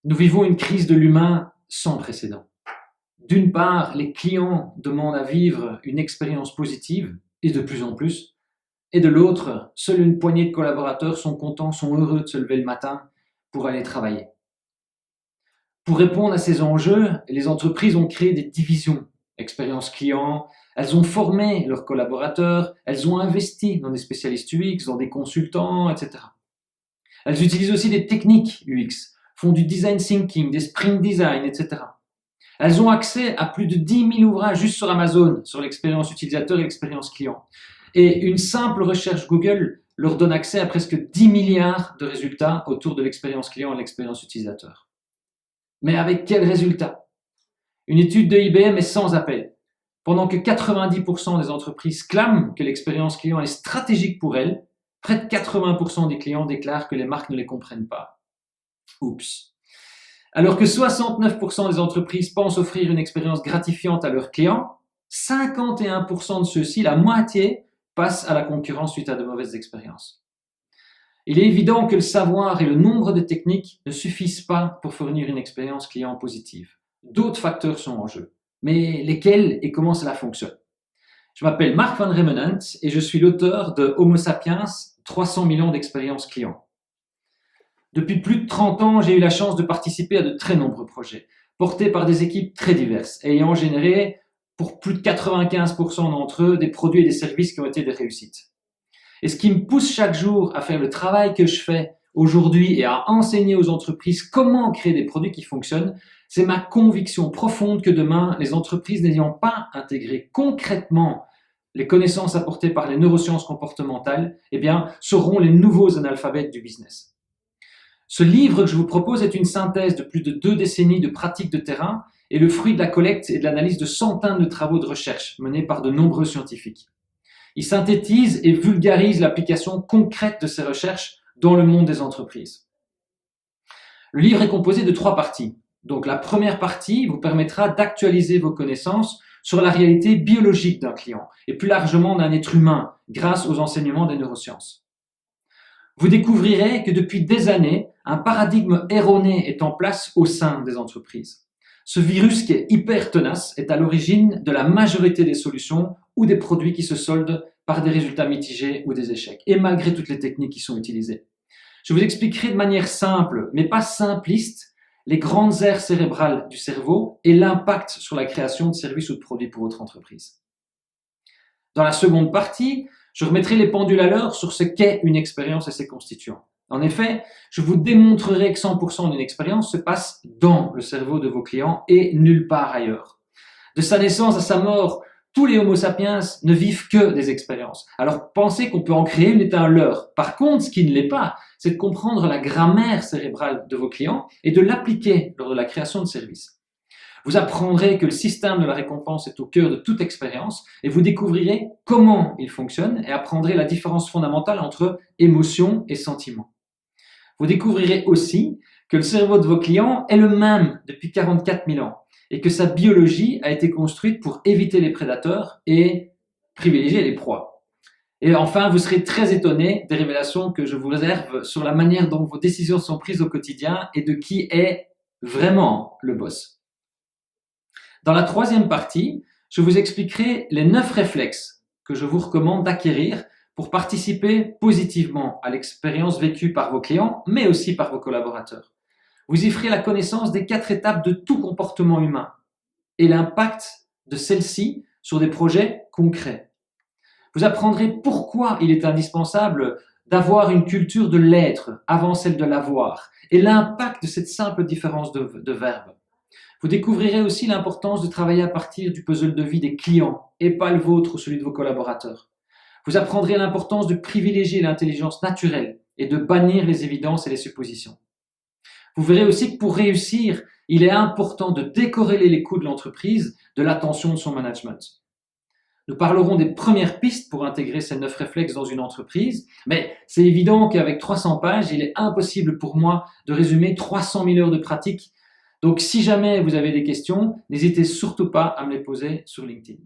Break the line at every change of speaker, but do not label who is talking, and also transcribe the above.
Nous vivons une crise de l'humain sans précédent. D'une part, les clients demandent à vivre une expérience positive, et de plus en plus. Et de l'autre, seule une poignée de collaborateurs sont contents, sont heureux de se lever le matin pour aller travailler. Pour répondre à ces enjeux, les entreprises ont créé des divisions. Expérience client, elles ont formé leurs collaborateurs, elles ont investi dans des spécialistes UX, dans des consultants, etc. Elles utilisent aussi des techniques UX, font du design thinking, des sprint design, etc. Elles ont accès à plus de 10 000 ouvrages juste sur Amazon, sur l'expérience utilisateur et l'expérience client. Et une simple recherche Google leur donne accès à presque 10 milliards de résultats autour de l'expérience client et l'expérience utilisateur. Mais avec quels résultats? Une étude de IBM est sans appel. Pendant que 90% des entreprises clament que l'expérience client est stratégique pour elles, près de 80% des clients déclarent que les marques ne les comprennent pas. Oups. Alors que 69% des entreprises pensent offrir une expérience gratifiante à leurs clients, 51% de ceux-ci, la moitié, passent à la concurrence suite à de mauvaises expériences. Il est évident que le savoir et le nombre de techniques ne suffisent pas pour fournir une expérience client positive. D'autres facteurs sont en jeu. Mais lesquels et comment cela fonctionne? Je m'appelle Mark van Remenant et je suis l'auteur de Homo Sapiens, 300 millions d'expériences clients. Depuis plus de 30 ans, j'ai eu la chance de participer à de très nombreux projets, portés par des équipes très diverses, ayant généré, pour plus de 95% d'entre eux, des produits et des services qui ont été des réussites. Et ce qui me pousse chaque jour à faire le travail que je fais aujourd'hui et à enseigner aux entreprises comment créer des produits qui fonctionnent, c'est ma conviction profonde que demain, les entreprises n'ayant pas intégré concrètement les connaissances apportées par les neurosciences comportementales, seront les nouveaux analphabètes du business. Ce livre que je vous propose est une synthèse de plus de 2 décennies de pratiques de terrain et le fruit de la collecte et de l'analyse de centaines de travaux de recherche menés par de nombreux scientifiques. Il synthétise et vulgarise l'application concrète de ces recherches dans le monde des entreprises. Le livre est composé de 3 parties. Donc la première partie vous permettra d'actualiser vos connaissances sur la réalité biologique d'un client et plus largement d'un être humain grâce aux enseignements des neurosciences. Vous découvrirez que depuis des années, un paradigme erroné est en place au sein des entreprises. Ce virus qui est hyper tenace est à l'origine de la majorité des solutions ou des produits qui se soldent par des résultats mitigés ou des échecs, et malgré toutes les techniques qui sont utilisées. Je vous expliquerai de manière simple, mais pas simpliste, les grandes aires cérébrales du cerveau et l'impact sur la création de services ou de produits pour votre entreprise. Dans la seconde partie, je remettrai les pendules à l'heure sur ce qu'est une expérience et ses constituants. En effet, je vous démontrerai que 100% d'une expérience se passe dans le cerveau de vos clients et nulle part ailleurs. De sa naissance à sa mort, tous les Homo sapiens ne vivent que des expériences. Alors pensez qu'on peut en créer une est un leurre. Par contre, ce qui ne l'est pas, c'est de comprendre la grammaire cérébrale de vos clients et de l'appliquer lors de la création de services. Vous apprendrez que le système de la récompense est au cœur de toute expérience et vous découvrirez comment il fonctionne et apprendrez la différence fondamentale entre émotion et sentiment. Vous découvrirez aussi que le cerveau de vos clients est le même depuis 44 000 ans et que sa biologie a été construite pour éviter les prédateurs et privilégier les proies. Et enfin, vous serez très étonné des révélations que je vous réserve sur la manière dont vos décisions sont prises au quotidien et de qui est vraiment le boss. Dans la troisième partie, je vous expliquerai les 9 réflexes que je vous recommande d'acquérir pour participer positivement à l'expérience vécue par vos clients, mais aussi par vos collaborateurs. Vous y ferez la connaissance des 4 étapes de tout comportement humain et l'impact de celles-ci sur des projets concrets. Vous apprendrez pourquoi il est indispensable d'avoir une culture de l'être avant celle de l'avoir et l'impact de cette simple différence de verbe. Vous découvrirez aussi l'importance de travailler à partir du puzzle de vie des clients et pas le vôtre ou celui de vos collaborateurs. Vous apprendrez l'importance de privilégier l'intelligence naturelle et de bannir les évidences et les suppositions. Vous verrez aussi que pour réussir, il est important de décorréler les coûts de l'entreprise de l'attention de son management. Nous parlerons des premières pistes pour intégrer ces 9 réflexes dans une entreprise, mais c'est évident qu'avec 300 pages, il est impossible pour moi de résumer 300 000 heures de pratique. Donc si jamais vous avez des questions, n'hésitez surtout pas à me les poser sur LinkedIn.